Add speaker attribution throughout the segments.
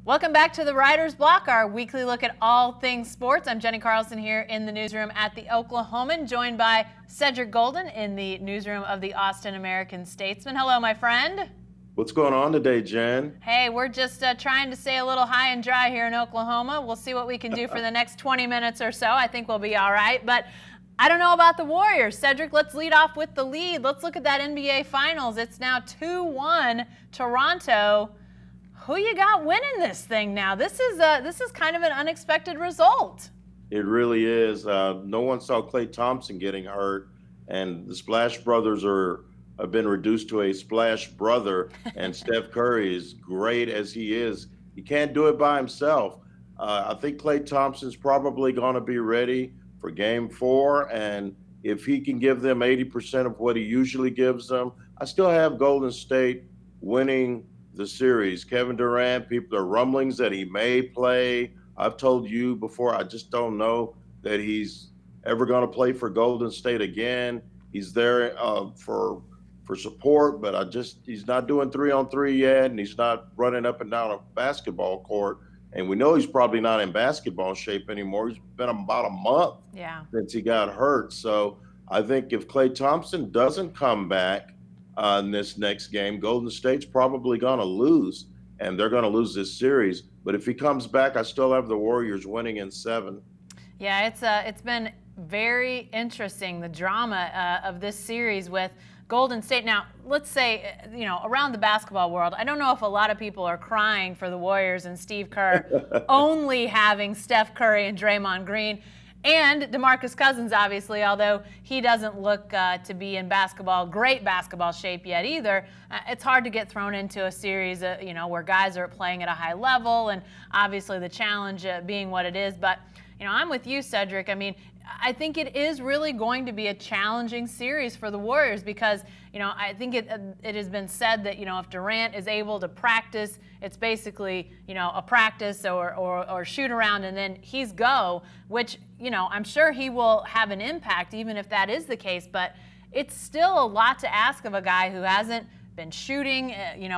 Speaker 1: Welcome back to the Writer's Block, our weekly look at all things sports. I'm Jenny Carlson here in the newsroom at the Oklahoman, joined by Cedric Golden in the newsroom of the Austin American-Statesman. Hello, my friend.
Speaker 2: What's going on today, Jen?
Speaker 1: Hey, we're just trying to stay a little high and dry here in Oklahoma. We'll see what we can do for the next 20 minutes or so. I think we'll be all right. But I don't know about the Warriors. Cedric, let's lead off with the lead. Let's look at that NBA Finals. It's now 2-1 Toronto. Who you got winning this thing now? This is kind of an unexpected result.
Speaker 2: It really is. No one saw Klay Thompson getting hurt, and the Splash Brothers have been reduced to a Splash Brother. And Steph Curry, is great as he is, he can't do it by himself. I think Klay Thompson's probably going to be ready for Game 4, and if he can give them 80% of what he usually gives them, I still have Golden State winning the series. Kevin Durant, people are rumblings that he may play. I've told you before, I just don't know that he's ever going to play for Golden State again. He's there for support, but he's not doing 3-on-3 yet, and he's not running up and down a basketball court. And we know he's probably not in basketball shape anymore. He's been about a month since he got hurt. So I think if Klay Thompson doesn't come back in this next game, Golden State's probably going to lose, and they're going to lose this series. But if he comes back, I still have the Warriors winning in 7.
Speaker 1: Yeah, it's been very interesting, the drama of this series with Golden State. Now, let's say, around the basketball world, I don't know if a lot of people are crying for the Warriors and Steve Kerr only having Steph Curry and Draymond Green. And DeMarcus Cousins, obviously, although he doesn't look to be in great basketball shape yet either, it's hard to get thrown into a series, where guys are playing at a high level, and obviously the challenge being what it is. But, I'm with you, Cedric. I mean, I think it is really going to be a challenging series for the Warriors because, I think it has been said that, if Durant is able to practice, it's basically, a practice or shoot around and then he's go, which, I'm sure he will have an impact even if that is the case. But it's still a lot to ask of a guy who hasn't been shooting,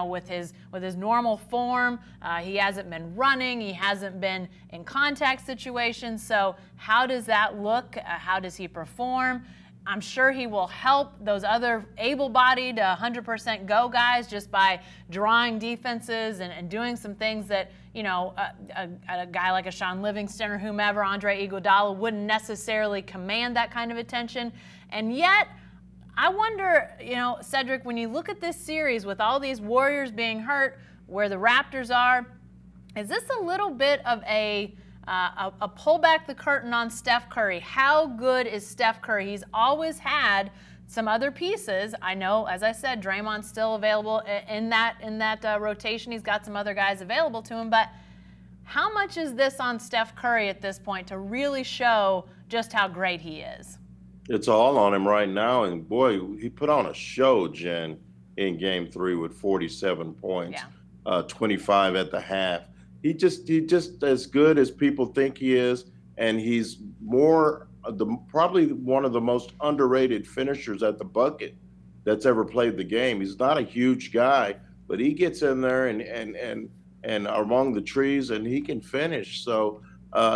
Speaker 1: with his normal form. He hasn't been running. He hasn't been in contact situations. So how does that look? How does he perform? I'm sure he will help those other able-bodied 100% go guys just by drawing defenses and doing some things that, a guy like a Sean Livingston or whomever, Andre Iguodala, wouldn't necessarily command that kind of attention. And yet, I wonder, Cedric, when you look at this series with all these Warriors being hurt, where the Raptors are, is this a little bit of a pull back the curtain on Steph Curry? How good is Steph Curry? He's always had some other pieces. I know, as I said, Draymond's still available in that rotation. He's got some other guys available to him, but how much is this on Steph Curry at this point to really show just how great he is?
Speaker 2: It's all on him right now, and boy, he put on a show, Jen, in Game 3 with 47 points, 25 at the half. He just as good as people think he is, and he's probably one of the most underrated finishers at the bucket that's ever played the game. He's not a huge guy, but he gets in there and among the trees, and he can finish. So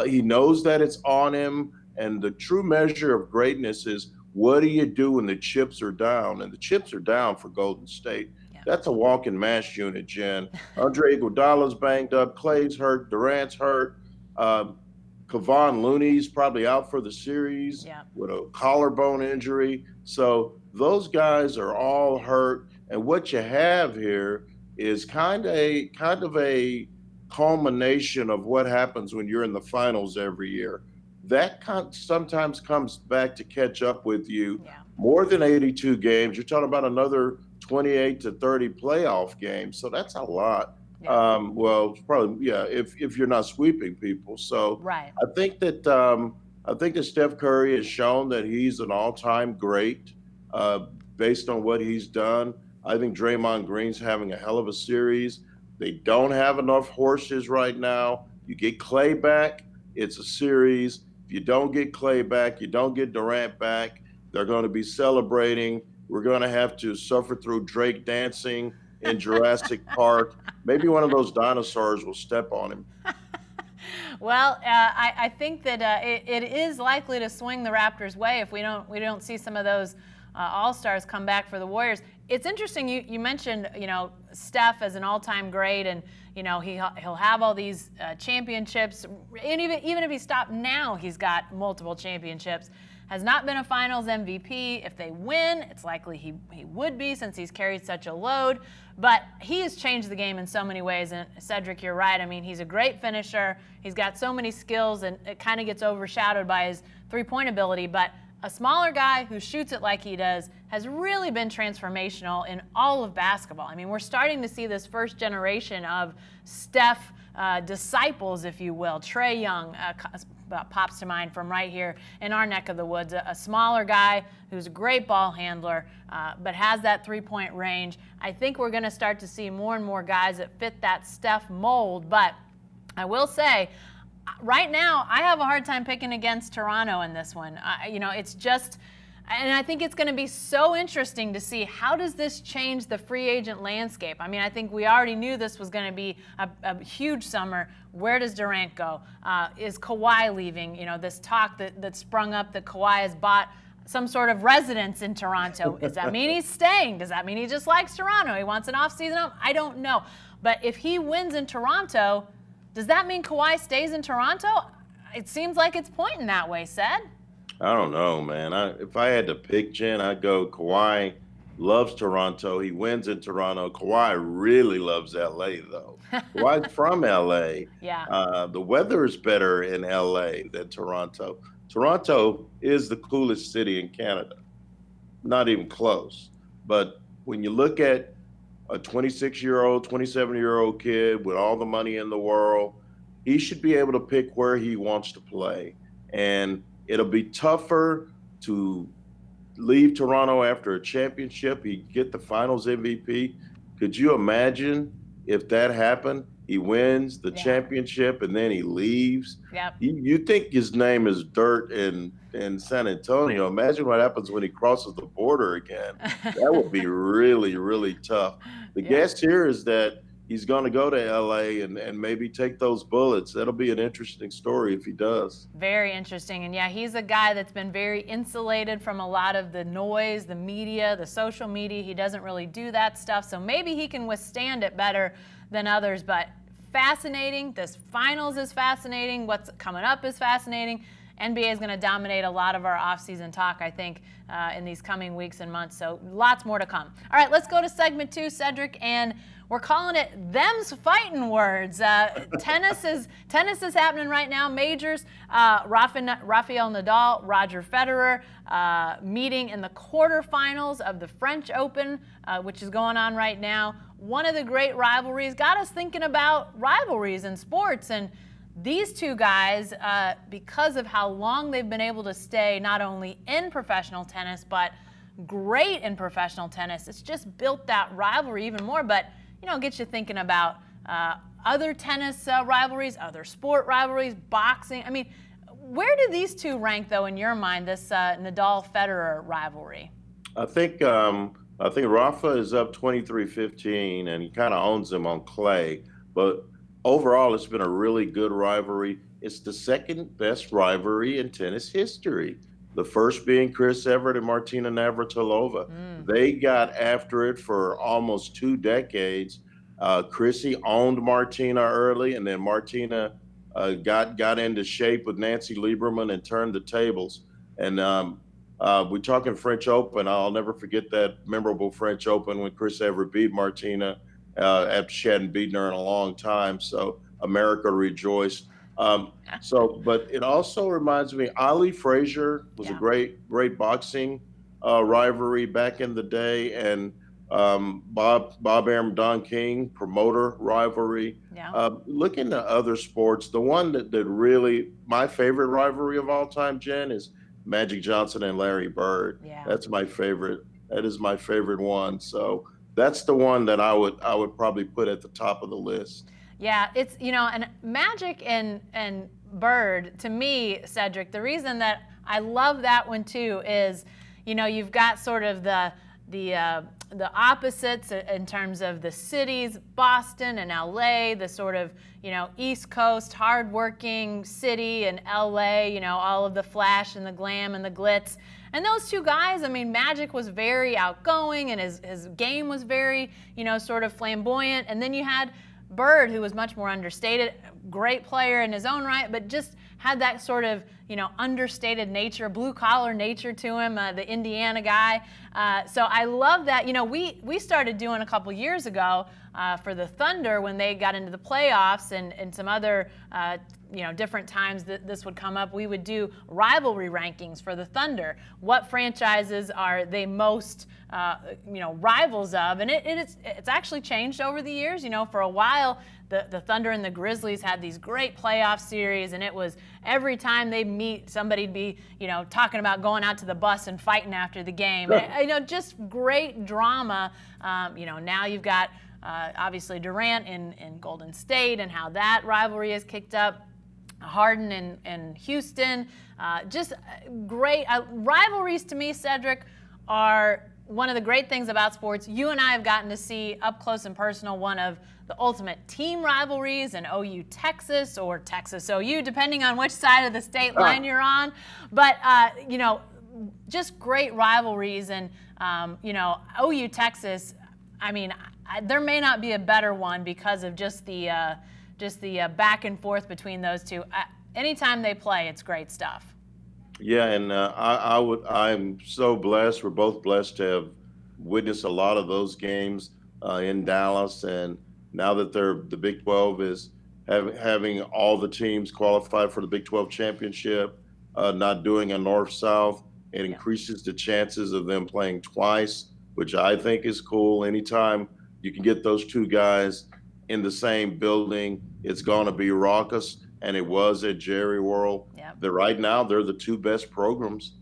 Speaker 2: he knows that it's on him. And the true measure of greatness is, what do you do when the chips are down? And the chips are down for Golden State. Yeah. That's a walking mash unit, Jen. Andre Iguodala's banged up. Clay's hurt. Durant's hurt. Kevon Looney's probably out for the series with a collarbone injury. So those guys are all hurt. And what you have here is kind of a culmination of what happens when you're in the finals every year. That sometimes comes back to catch up with you. More than 82 games. You're talking about another 28 to 30 playoff games. So that's a lot. Well, it's probably, if you're not sweeping people. So I think that Steph Curry has shown that he's an all-time great based on what he's done. I think Draymond Green's having a hell of a series. They don't have enough horses right now. You get Klay back, it's a series. If you don't get Klay back, you don't get Durant back, they're going to be celebrating. We're going to have to suffer through Drake dancing in Jurassic Park. Maybe one of those dinosaurs will step on him.
Speaker 1: Well, I think that it is likely to swing the Raptors' way if we don't see some of those all-stars come back for the Warriors. It's interesting you mentioned Steph as an all-time great, and he'll have all these championships, and even if he stopped now, he's got multiple championships. Has not been a Finals MVP. If they win, it's likely he would be, since he's carried such a load. But he has changed the game in so many ways. And Cedric, you're right. I mean, he's a great finisher. He's got so many skills, and it kind of gets overshadowed by his three-point ability. But a smaller guy who shoots it like he does has really been transformational in all of basketball. I mean, we're starting to see this first generation of Steph disciples, if you will. Trae Young pops to mind from right here in our neck of the woods, a smaller guy who's a great ball handler, but has that three-point range. I think we're going to start to see more and more guys that fit that Steph mold, but I will say, right now, I have a hard time picking against Toronto in this one. It's just, and I think it's going to be so interesting to see how does this change the free agent landscape. I mean, I think we already knew this was going to be a huge summer. Where does Durant go? Is Kawhi leaving? This talk that sprung up that Kawhi has bought some sort of residence in Toronto. Does that mean he's staying? Does that mean he just likes Toronto? He wants an off-season home? I don't know. But if he wins in Toronto, does that mean Kawhi stays in Toronto? It seems like it's pointing that way, Ced.
Speaker 2: I don't know, man. If I had to pick, Jen, I'd go Kawhi loves Toronto. He wins in Toronto. Kawhi really loves LA, though. Kawhi's from LA.
Speaker 1: Yeah.
Speaker 2: The weather is better in LA than Toronto. Toronto is the coolest city in Canada. Not even close. But when you look at a 26-year-old, 27-year-old kid with all the money in the world, he should be able to pick where he wants to play. And it'll be tougher to leave Toronto after a championship. He'd get the Finals MVP. Could you imagine if that happened? He wins the championship and then he leaves.
Speaker 1: Yep.
Speaker 2: You think his name is dirt in San Antonio. Imagine what happens when he crosses the border again. That would be really, really tough. The guess here is that he's going to go to LA and maybe take those bullets. That'll be an interesting story if he does.
Speaker 1: Very interesting. And yeah, he's a guy that's been very insulated from a lot of the noise, the media, the social media. He doesn't really do that stuff. So maybe he can withstand it better than others. But fascinating. This finals is fascinating. What's coming up is fascinating. NBA is going to dominate a lot of our offseason talk, I think, in these coming weeks and months. So lots more to come. All right, let's go to segment 2, Cedric, and we're calling it Them's Fighting Words. Tennis is happening right now. Majors, Rafael Nadal, Roger Federer meeting in the quarterfinals of the French Open, which is going on right now. One of the great rivalries. Got us thinking about rivalries in sports. And these two guys, because of how long they've been able to stay not only in professional tennis, but great in professional tennis, it's just built that rivalry even more. But get you thinking about other tennis rivalries, other sport rivalries, boxing. I mean, where do these two rank, though, in your mind, this Nadal-Federer rivalry?
Speaker 2: I think Rafa is up 23-15, and he kind of owns him on clay. But overall, it's been a really good rivalry. It's the second best rivalry in tennis history. The first being Chris Evert and Martina Navratilova. They got after it for almost 2 decades. Chrissy owned Martina early, and then Martina got into shape with Nancy Lieberman and turned the tables. And we're talking French Open. I'll never forget that memorable French Open when Chris Evert beat Martina after she hadn't beaten her in a long time. So America rejoiced. But it also reminds me, Ali Frazier was a great boxing rivalry back in the day, and Bob Arum, Don King, promoter rivalry. Looking at other sports, the one that really, my favorite rivalry of all time, Jen, is Magic Johnson and Larry Bird. That's my favorite. That is my favorite one. So that's the one that I would probably put at the top of the list.
Speaker 1: Yeah, it's, and Magic and Bird, to me, Cedric, the reason that I love that one too is, you've got sort of the the opposites in terms of the cities, Boston and LA, the sort of, East Coast, hardworking city, and LA, all of the flash and the glam and the glitz. And those two guys, Magic was very outgoing and his game was very, sort of flamboyant. And then you had Bird, who was much more understated, great player in his own right, but just had that sort of, understated nature, blue-collar nature to him, the Indiana guy. So I love that. We started doing a couple years ago for the Thunder when they got into the playoffs and some other, different times that this would come up. We would do rivalry rankings for the Thunder. What franchises are they most, rivals of? And it's actually changed over the years. For a while, the Thunder and the Grizzlies had these great playoff series, and it was every time they meet, somebody'd be, talking about going out to the bus and fighting after the game. And, just great drama. Now you've got obviously Durant in Golden State and how that rivalry is kicked up. Harden in Houston. Just great. Rivalries to me, Cedric, are one of the great things about sports. You and I have gotten to see up close and personal one of the ultimate team rivalries in OU Texas or Texas OU, depending on which side of the state line you're on. But, just great rivalries. And, OU Texas, there may not be a better one because of just the back and forth between those two. Anytime they play, it's great stuff.
Speaker 2: Yeah, and I'm so blessed. We're both blessed to have witnessed a lot of those games in Dallas, and now that the Big 12 is having all the teams qualify for the Big 12 championship, not doing a north-south, it increases the chances of them playing twice, which I think is cool. Anytime you can get those two guys in the same building, it's going to be raucous, and it was at Jerry World.
Speaker 1: Yep.
Speaker 2: Right now, they're the two best programs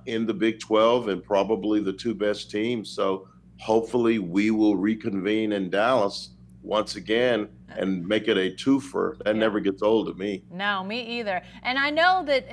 Speaker 2: in the Big 12 and probably the two best teams. So hopefully we will reconvene in Dallas once again and make it a twofer. That never gets old to me.
Speaker 1: No, me either. And I know that,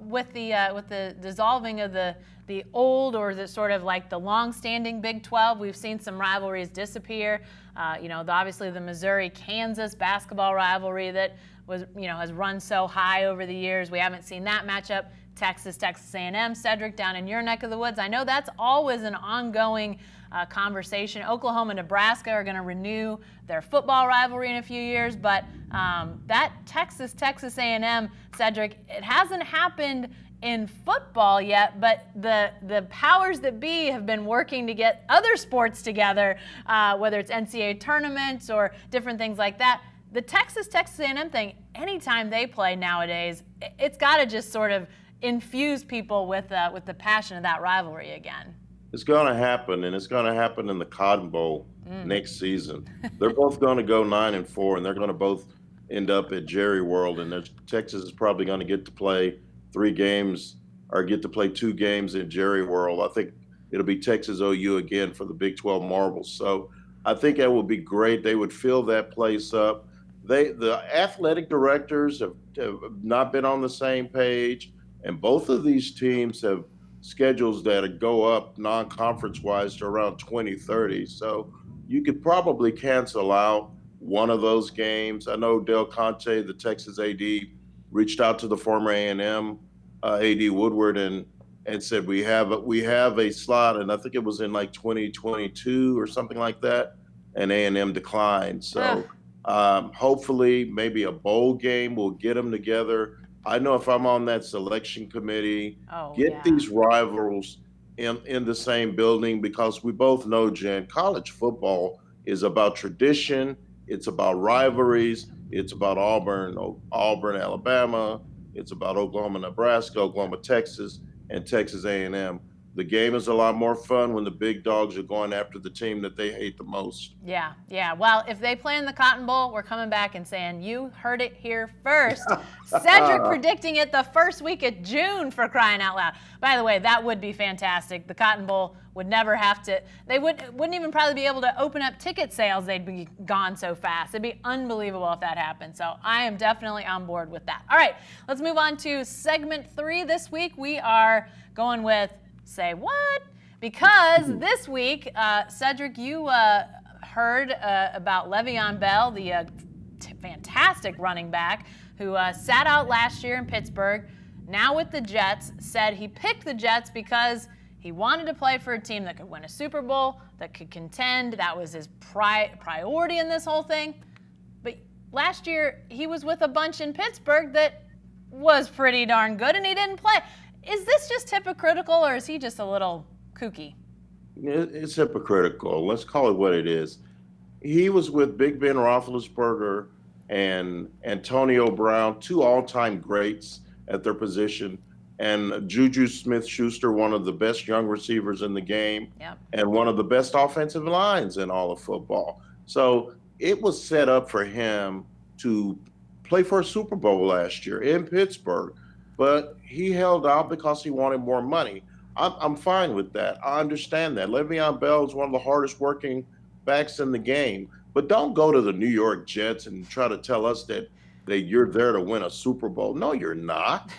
Speaker 1: with the dissolving of the old or the sort of like the long-standing Big 12, we've seen some rivalries disappear. Obviously the Missouri-Kansas basketball rivalry that was, has run so high over the years. We haven't seen that matchup. Texas A&M, Cedric, down in your neck of the woods. I know that's always an ongoing conversation. Oklahoma and Nebraska are going to renew their football rivalry in a few years, but that Texas A&M, Cedric, it hasn't happened in football yet, but the powers that be have been working to get other sports together, whether it's NCAA tournaments or different things like that. The Texas A&M thing, anytime they play nowadays, it's got to just sort of infuse people with the passion of that rivalry again.
Speaker 2: It's going to happen, and it's going to happen in the Cotton Bowl next season. They're both going to go 9-4, and they're going to both end up at Jerry World, and Texas is probably going to get to play 3 games or get to play 2 games at Jerry World. I think it'll be Texas OU again for the Big 12 marbles. So I think that would be great. They would fill that place up. The athletic directors have not been on the same page, and both of these teams have schedules that go up non-conference wise to around 2030. So you could probably cancel out one of those games. I know Del Conte, the Texas AD, reached out to the former A&M AD Woodward and said we have a slot, and I think it was in like 2022 or something like that, and A&M declined. So hopefully maybe a bowl game will get them together. I know if I'm on that selection committee, these rivals in the same building, because we both know, Jen, college football is about tradition. It's about rivalries. It's about Auburn, Alabama. It's about Oklahoma, Nebraska, Oklahoma, Texas, and Texas A&M. The game is a lot more fun when the big dogs are going after the team that they hate the most.
Speaker 1: Yeah. Well, if they play in the Cotton Bowl, we're coming back and saying, you heard it here first. Cedric predicting it the first week of June, for crying out loud. By the way, that would be fantastic. The Cotton Bowl would never have to, they wouldn't even probably be able to open up ticket sales. They'd be gone so fast. It'd be unbelievable if that happened. So I am definitely on board with that. All right, let's move on to segment 3 this week. We are going with Say What? because this week, Cedric, you heard about Le'Veon Bell, the fantastic running back who sat out last year in Pittsburgh, now with the Jets, said he picked the Jets because he wanted to play for a team that could win a Super Bowl, that could contend. That was his priority in this whole thing. But last year, he was with a bunch in Pittsburgh that was pretty darn good, and he didn't play. Is this just hypocritical, or is he just a little kooky?
Speaker 2: It's hypocritical. Let's call it what it is. He was with Big Ben Roethlisberger and Antonio Brown, two all-time greats at their position, and Juju Smith-Schuster, one of the best young receivers in the game, and one of the best offensive lines in all of football. So it was set up for him to play for a Super Bowl last year in Pittsburgh, but he held out because he wanted more money. I'm fine with that. I understand that. Le'Veon Bell is one of the hardest working backs in the game, but don't go to the New York Jets and try to tell us that you're there to win a Super Bowl. No, you're not.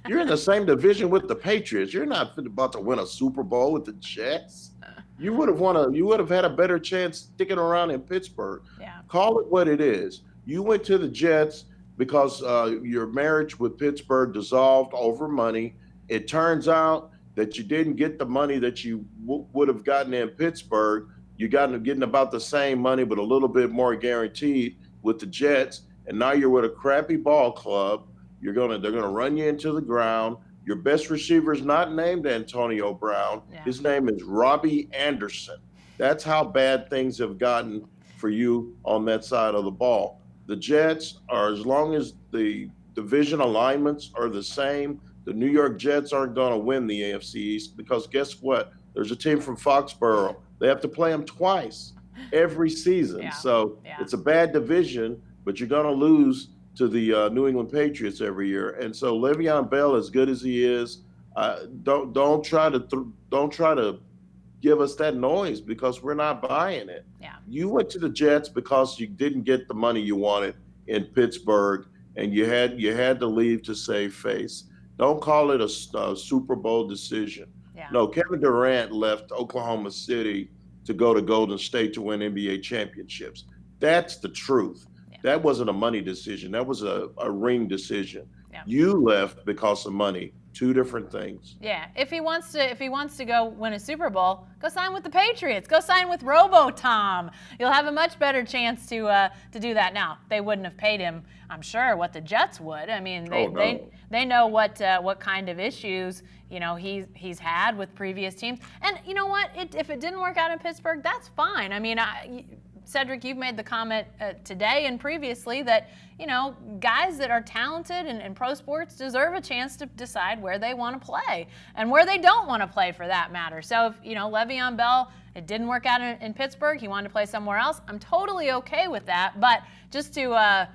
Speaker 2: You're in the same division with the Patriots. You're not about to win a Super Bowl with the Jets. You would have had a better chance sticking around in Pittsburgh.
Speaker 1: Yeah.
Speaker 2: Call it what it is. You went to the Jets because your marriage with Pittsburgh dissolved over money. It turns out that you didn't get the money that you would have gotten in Pittsburgh. You getting about the same money, but a little bit more guaranteed with the Jets. And now you're with a crappy ball club. They're gonna run you into the ground. Your best receiver is not named Antonio Brown.
Speaker 1: Yeah.
Speaker 2: His name is Robbie Anderson. That's how bad things have gotten for you on that side of the ball. The Jets are, as long as the division alignments are the same, the New York Jets aren't going to win the AFC East because guess what? There's a team from Foxborough. They have to play them twice every season.
Speaker 1: Yeah.
Speaker 2: So it's a bad division, but you're going to lose to the New England Patriots every year. And so Le'Veon Bell, as good as he is, don't try to give us that noise because we're not buying it.
Speaker 1: Yeah.
Speaker 2: You went to the Jets because you didn't get the money you wanted in Pittsburgh, and you had to leave to save face. Don't call it a Super Bowl decision.
Speaker 1: Yeah.
Speaker 2: No, Kevin Durant left Oklahoma City to go to Golden State to win NBA championships. That's the truth. Yeah. That wasn't a money decision. That was a ring decision. Yeah. You left because of money. Two different things.
Speaker 1: Yeah. If he wants to go win a Super Bowl, go sign with the Patriots. Go sign with Robo-Tom. You'll have a much better chance to do that. Now, they wouldn't have paid him, I'm sure, what the Jets would. I mean, they know what kind of issues he's had with previous teams. And you know what? If it didn't work out in Pittsburgh, that's fine. I mean, Cedric, you've made the comment today and previously that, guys that are talented in pro sports deserve a chance to decide where they want to play and where they don't want to play for that matter. So if, Le'Veon Bell, it didn't work out in Pittsburgh, he wanted to play somewhere else, I'm totally okay with that. But just to,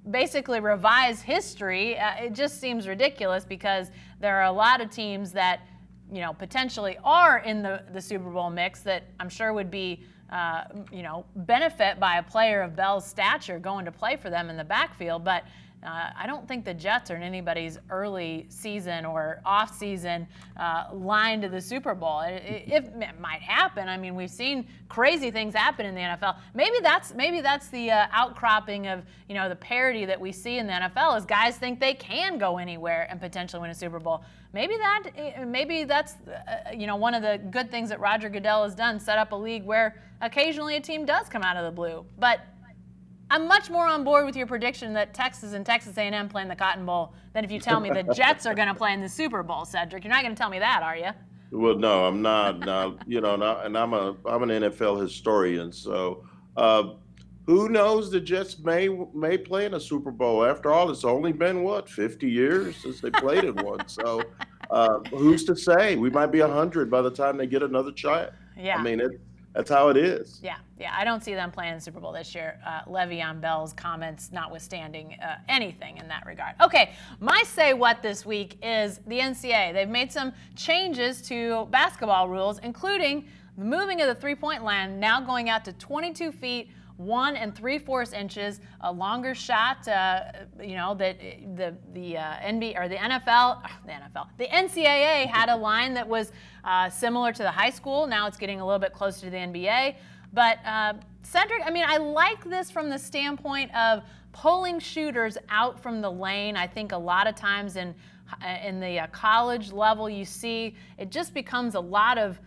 Speaker 1: basically revise history, it just seems ridiculous because there are a lot of teams that, potentially are in the Super Bowl mix that I'm sure would be benefit by a player of Bell's stature going to play for them in the backfield. But I don't think the Jets are in anybody's early season or off-season line to the Super Bowl. It might happen. I mean, we've seen crazy things happen in the NFL. Maybe that's the outcropping of the parity that we see in the NFL is guys think they can go anywhere and potentially win a Super Bowl. Maybe that's one of the good things that Roger Goodell has done, set up a league where occasionally a team does come out of the blue. But I'm much more on board with your prediction that Texas and Texas A&M play in the Cotton Bowl than if you tell me the Jets are going to play in the Super Bowl, Cedric. You're not going to tell me that, are you?
Speaker 2: Well, no, I'm not. Now, and I'm an NFL historian, so who knows? The Jets may play in a Super Bowl. After all, it's only been 50 years since they played in one. So who's to say? We might be 100 by the time they get another shot.
Speaker 1: Yeah.
Speaker 2: I mean, that's how it is.
Speaker 1: Yeah. I don't see them playing the Super Bowl this year. Le'Veon Bell's comments notwithstanding anything in that regard. Okay, my say what this week is the NCAA. They've made some changes to basketball rules, including the moving of the three-point line now going out to 22 feet 1 3/4 inches, a longer shot. That the NBA or the NCAA had a line that was similar to the high school. Now it's getting a little bit closer to the NBA. But Cedric, I mean, I like this from the standpoint of pulling shooters out from the lane. I think a lot of times in the college level, you see it just becomes a lot of,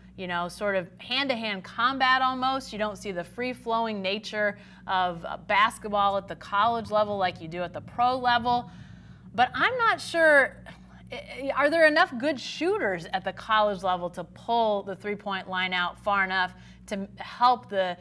Speaker 1: sort of hand-to-hand combat almost. You don't see the free-flowing nature of basketball at the college level like you do at the pro level. But I'm not sure, are there enough good shooters at the college level to pull the three-point line out far enough to help the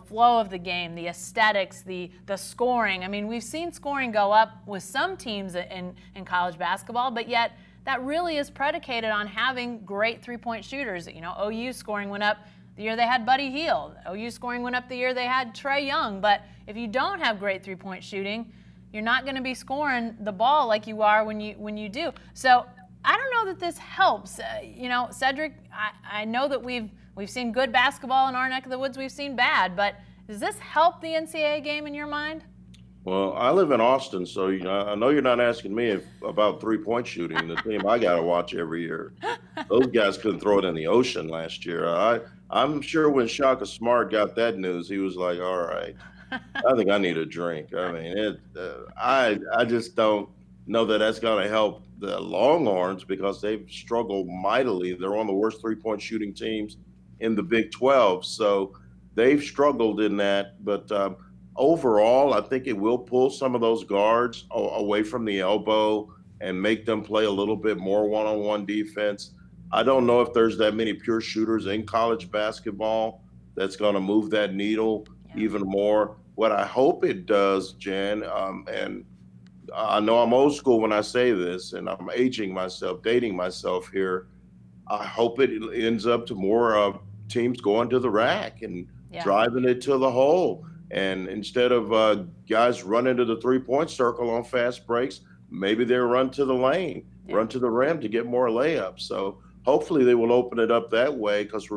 Speaker 1: flow of the game, the aesthetics, the scoring? I mean, we've seen scoring go up with some teams in college basketball, but yet that really is predicated on having great three-point shooters. OU scoring went up the year they had Buddy Hield. OU scoring went up the year they had Trae Young. But if you don't have great three-point shooting, you're not going to be scoring the ball like you are when you do. So I don't know that this helps. Cedric, I know that we've seen good basketball in our neck of the woods. We've seen bad. But does this help the NCAA game in your mind?
Speaker 2: Well, I live in Austin, so I know you're not asking me about three-point shooting, the team I got to watch every year. Those guys couldn't throw it in the ocean last year. I'm sure when Shaka Smart got that news, he was like, all right, I think I need a drink. I mean, I just don't know that that's going to help the Longhorns because they've struggled mightily. They're one of the worst three-point shooting teams in the Big 12, so they've struggled in that. But overall, I think it will pull some of those guards away from the elbow and make them play a little bit more one-on-one defense. I don't know if there's that many pure shooters in college basketball that's going to move that needle even more. What I hope it does, Jen, and I know I'm old school when I say this, and I'm dating myself here. I hope it ends up to more teams going to the rack and driving it to the hole. And instead of guys running to the three-point circle on fast breaks, maybe they run to the lane, run to the rim to get more layups. So hopefully they will open it up that way because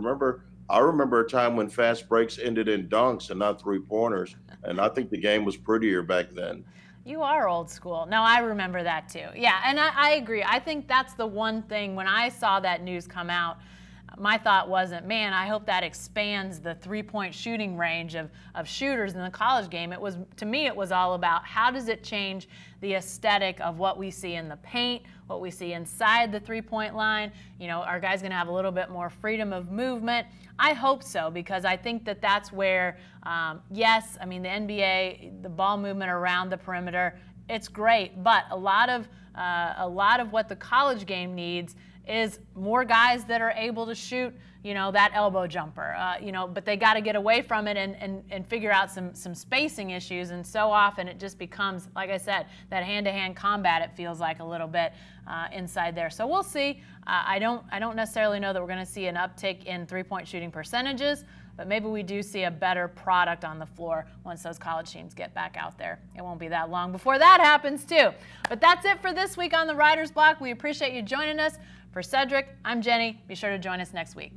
Speaker 2: I remember a time when fast breaks ended in dunks and not three-pointers, and I think the game was prettier back then.
Speaker 1: You are old school. No, I remember that too. Yeah, and I agree. I think that's the one thing when I saw that news come out, my thought wasn't, man, I hope that expands the three-point shooting range of shooters in the college game. To me, it was all about how does it change the aesthetic of what we see in the paint, what we see inside the three-point line. Are guys going to have a little bit more freedom of movement? I hope so, because I think that that's where, yes, I mean, the NBA, the ball movement around the perimeter, it's great, but a lot of what the college game needs is more guys that are able to shoot, that elbow jumper, but they got to get away from it and figure out some spacing issues. And so often it just becomes, like I said, that hand-to-hand combat, it feels like a little bit inside there. So we'll see. I don't necessarily know that we're going to see an uptick in three-point shooting percentages, but maybe we do see a better product on the floor once those college teams get back out there. It won't be that long before that happens too. But that's it for this week on the Writer's Block. We appreciate you joining us. For Cedric, I'm Jenny. Be sure to join us next week.